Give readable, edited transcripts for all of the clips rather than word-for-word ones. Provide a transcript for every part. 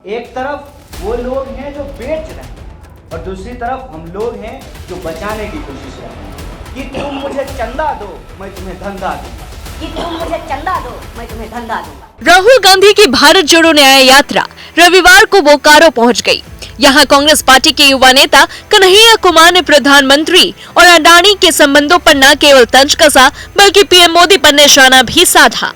एक तरफ वो लोग हैं जो बेच रहे हैं और दूसरी तरफ हम लोग हैं जो बचाने की कोशिश कर रहे हैं कि तुम मुझे चंदा दो मैं तुम्हें धंधा दूंगा, कि तुम मुझे चंदा दो मैं तुम्हें धंधा दूंगा। राहुल गांधी की भारत जोड़ो न्याय यात्रा रविवार को बोकारो पहुंच गई। यहां कांग्रेस पार्टी के युवा नेता कन्हैया कुमार ने प्रधानमंत्री और अडानी के संबंधों पर न केवल तंज कसा बल्कि पीएम मोदी पर निशाना भी साधा।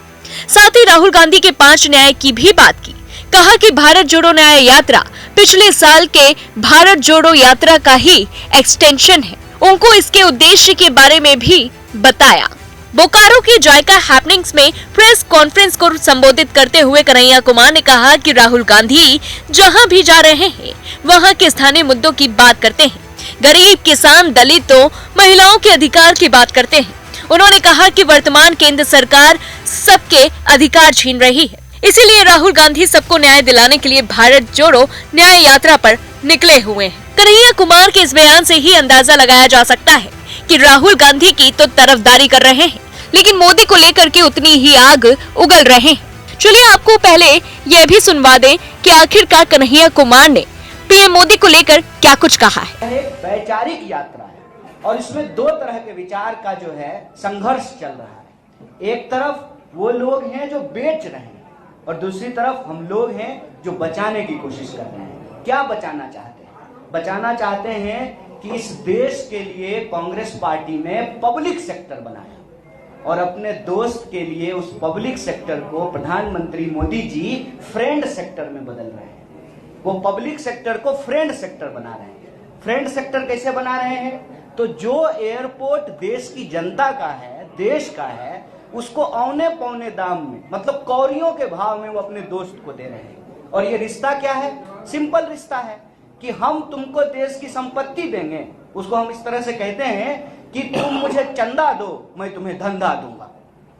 साथ ही राहुल गांधी के 5 न्याय की भी बात की। कहा कि भारत जोड़ो न्याय यात्रा पिछले साल के भारत जोड़ो यात्रा का ही एक्सटेंशन है। उनको इसके उद्देश्य के बारे में भी बताया। बोकारो की जायका हैपनिंग्स में प्रेस कॉन्फ्रेंस को संबोधित करते हुए कन्हैया कुमार ने कहा कि राहुल गांधी जहां भी जा रहे हैं वहां के स्थानीय मुद्दों की बात करते हैं। गरीब, किसान, दलितों, महिलाओं के अधिकार की बात करते हैं। उन्होंने कहा कि वर्तमान केंद्र सरकार सबके अधिकार छीन रही है, इसीलिए राहुल गांधी सबको न्याय दिलाने के लिए भारत जोड़ो न्याय यात्रा पर निकले हुए हैं। कन्हैया कुमार के इस बयान से ही अंदाजा लगाया जा सकता है कि राहुल गांधी की तो तरफदारी कर रहे हैं, लेकिन मोदी को लेकर के उतनी ही आग उगल रहे हैं। चलिए आपको पहले यह भी सुनवा दें कि आखिरकार कन्हैया कुमार ने पीएम मोदी को लेकर क्या कुछ कहा है। यह एक वैचारिक यात्रा है और इसमें 2 तरह के विचार का जो है संघर्ष चल रहा है। एक तरफ वो लोग हैं जो बेच रहे हैं और दूसरी तरफ हम लोग हैं जो बचाने की कोशिश कर रहे हैं। क्या बचाना चाहते हैं? बचाना चाहते हैं कि इस देश के लिए कांग्रेस पार्टी ने पब्लिक सेक्टर बनाया और अपने दोस्त के लिए उस पब्लिक सेक्टर को प्रधानमंत्री मोदी जी फ्रेंड सेक्टर में बदल रहे हैं। वो पब्लिक सेक्टर को फ्रेंड सेक्टर बना रहे हैं। फ्रेंड सेक्टर कैसे बना रहे हैं? तो जो एयरपोर्ट देश की जनता का है, देश का है, उसको औने पौने दाम में, मतलब कौड़ियों के भाव में वो अपने दोस्त को दे रहे हैं। और ये रिश्ता क्या है? सिंपल रिश्ता है कि हम तुमको देश की संपत्ति देंगे। उसको हम इस तरह से कहते हैं कि तुम मुझे चंदा दो मैं तुम्हें धंधा दूंगा।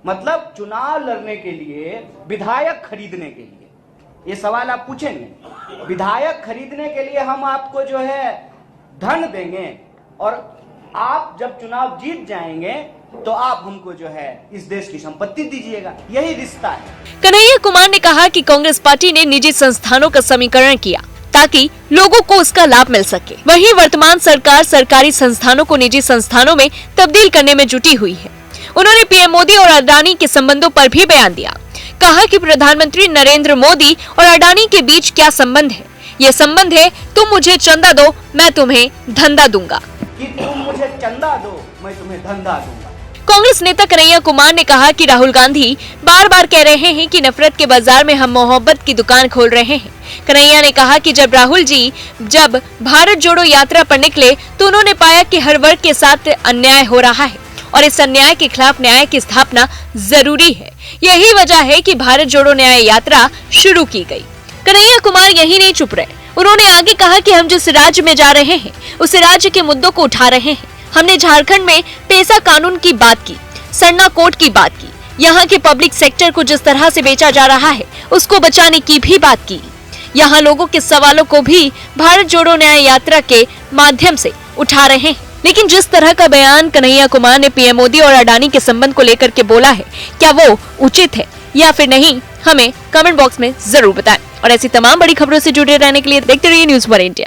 मतलब चुनाव लड़ने के लिए, विधायक खरीदने के लिए, ये सवाल आप पूछेंगे, विधायक खरीदने के लिए हम आपको जो है धन देंगे और आप जब चुनाव जीत जाएंगे तो आप हमको जो है इस देश की संपत्ति दीजिएगा। यही रिश्ता है। कन्हैया कुमार ने कहा कि कांग्रेस पार्टी ने निजी संस्थानों का समीकरण किया ताकि लोगों को उसका लाभ मिल सके। वहीं वर्तमान सरकार सरकारी संस्थानों को निजी संस्थानों में तब्दील करने में जुटी हुई है। उन्होंने पीएम मोदी और अडानी के संबंधों पर भी बयान दिया। कहा कि प्रधानमंत्री नरेंद्र मोदी और अडानी के बीच क्या संबंध है? ये संबंध है तुम मुझे चंदा दो मैं तुम्हें धंधा दूंगा। कि तुम मुझे चंदा दो मैं तुम्हें धंधा दूंगा। कांग्रेस नेता कन्हैया कुमार ने कहा कि राहुल गांधी बार बार कह रहे हैं कि नफरत के बाजार में हम मोहब्बत की दुकान खोल रहे हैं। कन्हैया ने कहा कि जब राहुल जी भारत जोड़ो यात्रा पर निकले तो उन्होंने पाया कि हर वर्ग के साथ अन्याय हो रहा है और इस अन्याय के खिलाफ न्याय की स्थापना जरूरी है। यही वजह है कि भारत जोड़ो न्याय यात्रा शुरू की गई। कन्हैया कुमार यही नहीं चुप रहे। उन्होंने आगे कहा कि हम जिस राज्य में जा रहे हैं उस राज्य के मुद्दों को उठा रहे हैं। हमने झारखंड में पेशा कानून की बात की, सरना कोड की बात की, यहाँ के पब्लिक सेक्टर को जिस तरह से बेचा जा रहा है उसको बचाने की भी बात की। यहाँ लोगों के सवालों को भी भारत जोड़ो न्याय यात्रा के माध्यम से उठा रहे हैं। लेकिन जिस तरह का बयान कन्हैया कुमार ने पीएम मोदी और अडानी के संबंध को लेकर के बोला है, क्या वो उचित है या फिर नहीं, हमें कमेंट बॉक्स में जरूर बताएं। और ऐसी तमाम बड़ी खबरों से जुड़े रहने के लिए देखते रहिए न्यूज़ 1 इंडिया।